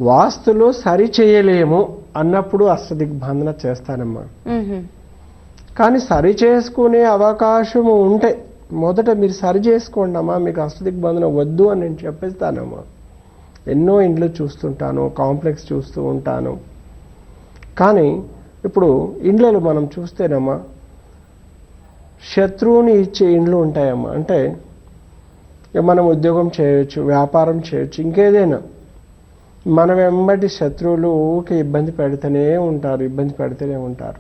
వాస్తులో సరి చేయలేము అన్నప్పుడు అష్టదిగ్బంధన చేస్తానమ్మా. కానీ సరి చేసుకునే అవకాశము ఉంటే మొదట మీరు సరి చేసుకోండి అమ్మా, మీకు అష్టదిగ్బంధన వద్దు అని నేను చెప్పేస్తానమ్మా. ఎన్నో ఇండ్లు చూస్తుంటాను, కాంప్లెక్స్ చూస్తూ ఉంటాను. కానీ ఇప్పుడు ఇండ్లలో మనం చూస్తేనమ్మా శత్రువుని ఇచ్చే ఇండ్లు ఉంటాయమ్మా. అంటే మనం ఉద్యోగం చేయొచ్చు, వ్యాపారం చేయొచ్చు, ఇంకేదైనా మన వెంబడి శత్రువులు ఊకే ఇబ్బంది పెడుతూనే ఉంటారు.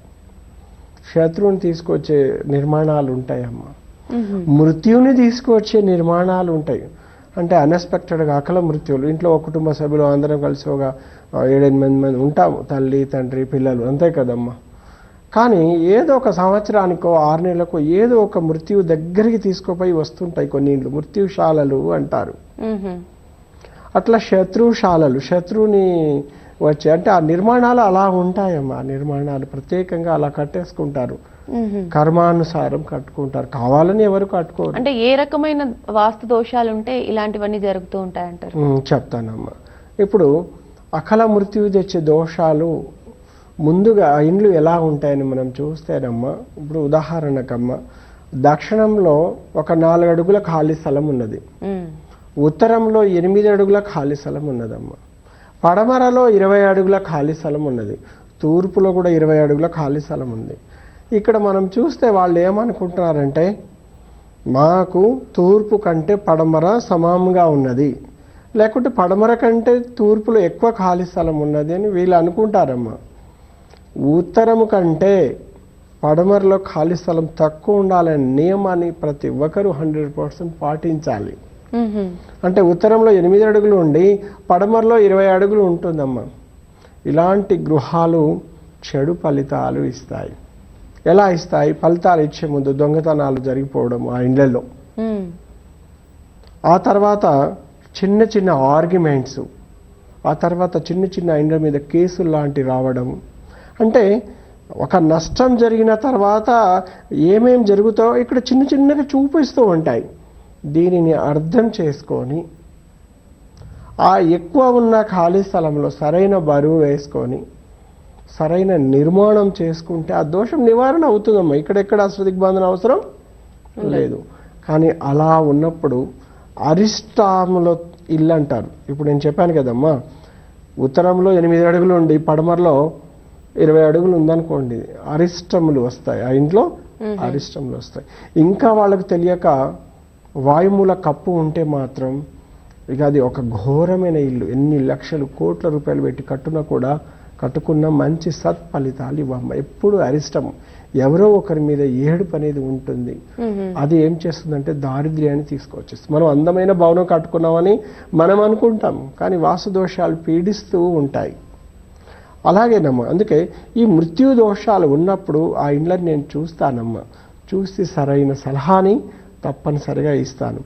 శత్రువుని తీసుకొచ్చే నిర్మాణాలు ఉంటాయమ్మా. మృత్యువుని తీసుకొచ్చే నిర్మాణాలు ఉంటాయి. అంటే అన్ఎక్స్పెక్టెడ్గా అకాల మృత్యువులు. ఇంట్లో ఒక కుటుంబ సభ్యులు అందరం కలిసి ఒక 7-8 మంది ఉంటాము, తల్లి తండ్రి పిల్లలు, అంతే కదమ్మా. కానీ ఏదో ఒక సంవత్సరానికో 6 నెలలకో ఏదో ఒక మృత్యువు దగ్గరికి తీసుకుపోయి వస్తుంటాయి కొన్ని ఇండ్లు. మృత్యుశాలలు అంటారు. అట్లా శత్రుశాలలు, శత్రువుని వచ్చి అంటే ఆ నిర్మాణాలు అలా ఉంటాయమ్మా. ఆ నిర్మాణాలు ప్రత్యేకంగా అలా కట్టేసుకుంటారు, కర్మానుసారం కట్టుకుంటారు. కావాలని ఎవరు కట్టుకోరు. అంటే ఏ రకమైన వాస్తు దోషాలు ఉంటే ఇలాంటివన్నీ జరుగుతూ ఉంటాయంటారు? చెప్తానమ్మా. ఇప్పుడు అకాల మృత్యువు తెచ్చే దోషాలు ముందుగా ఇండ్లు ఎలా ఉంటాయని మనం చూస్తేనమ్మా, ఇప్పుడు ఉదాహరణకమ్మా, దక్షిణంలో ఒక 4 అడుగుల ఖాళీ స్థలం ఉన్నది, ఉత్తరంలో 8 అడుగుల ఖాళీ స్థలం ఉన్నదమ్మా, పడమరలో 20 అడుగుల ఖాళీ స్థలం ఉన్నది, తూర్పులో కూడా 20 అడుగుల ఖాళీ స్థలం ఉంది. ఇక్కడ మనం చూస్తే వాళ్ళు ఏమనుకుంటున్నారంటే మాకు తూర్పు కంటే పడమర సమానంగా ఉన్నది, లేకుంటే పడమర కంటే తూర్పులో ఎక్కువ ఖాళీ స్థలం ఉన్నది అని వీళ్ళు అనుకుంటారమ్మా. ఉత్తరము కంటే పడమరలో ఖాళీ స్థలం తక్కువ ఉండాలనే నియమాన్ని ప్రతి ఒక్కరూ 100% పాటించాలి. అంటే ఉత్తరంలో 8 అడుగులు ఉండి పడమరలో 20 అడుగులు ఉంటుందమ్మా. ఇలాంటి గృహాలు చెడు ఫలితాలు ఇస్తాయి. ఎలా ఇస్తాయి? ఫలితాలు ఇచ్చే ముందు దొంగతనాలు జరిగిపోవడం ఆ ఇండ్లలో, ఆ తర్వాత చిన్న చిన్న ఆర్గ్యుమెంట్స్, ఆ తర్వాత చిన్న చిన్న ఇండ్ల మీద కేసులు లాంటివి రావడం. అంటే ఒక నష్టం జరిగిన తర్వాత ఏమేం జరుగుతాయో ఇక్కడ చిన్న చిన్నగా చూపిస్తూ ఉంటాయి. దీనిని అర్థం చేసుకొని ఆ ఎక్కువ ఉన్న ఖాళీ స్థలంలో సరైన బరువు వేసుకొని సరైన నిర్మాణం చేసుకుంటే ఆ దోషం నివారణ అవుతుందమ్మా. ఇక్కడెక్కడ అష్టదిగ్బంధన అవసరం లేదు. కానీ అలా ఉన్నప్పుడు అరిష్టములో ఇల్లు అంటారు. ఇప్పుడు నేను చెప్పాను కదమ్మా, ఉత్తరంలో 8 అడుగులు ఉండి పడమరలో 20 అడుగులు ఉందనుకోండి, అరిష్టములు వస్తాయి. ఆ ఇంట్లో అరిష్టములు వస్తాయి. ఇంకా వాళ్ళకు తెలియక వాయుమూల కప్పు ఉంటే మాత్రం ఇక అది ఒక ఘోరమైన ఇల్లు. ఎన్ని లక్షలు కోట్ల రూపాయలు పెట్టి కట్టుకున్న మంచి సత్ఫలితాలు ఇవ్వమ్మ. ఎప్పుడు అరిష్టం, ఎవరో ఒకరి మీద ఏడుపు అనేది ఉంటుంది. అది ఏం చేస్తుందంటే దారిద్ర్యాన్ని తీసుకొచ్చేస్తుంది. మనం అందమైన భవనం కట్టుకున్నామని మనం అనుకుంటాం, కానీ వాస్తు దోషాలు పీడిస్తూ ఉంటాయి. అలాగేనమ్మా. అందుకే ఈ మృత్యు దోషాలు ఉన్నప్పుడు ఆ ఇండ్లని నేను చూస్తానమ్మా. చూసి సరైన సలహాని తప్పనిసరిగా ఇస్తాను.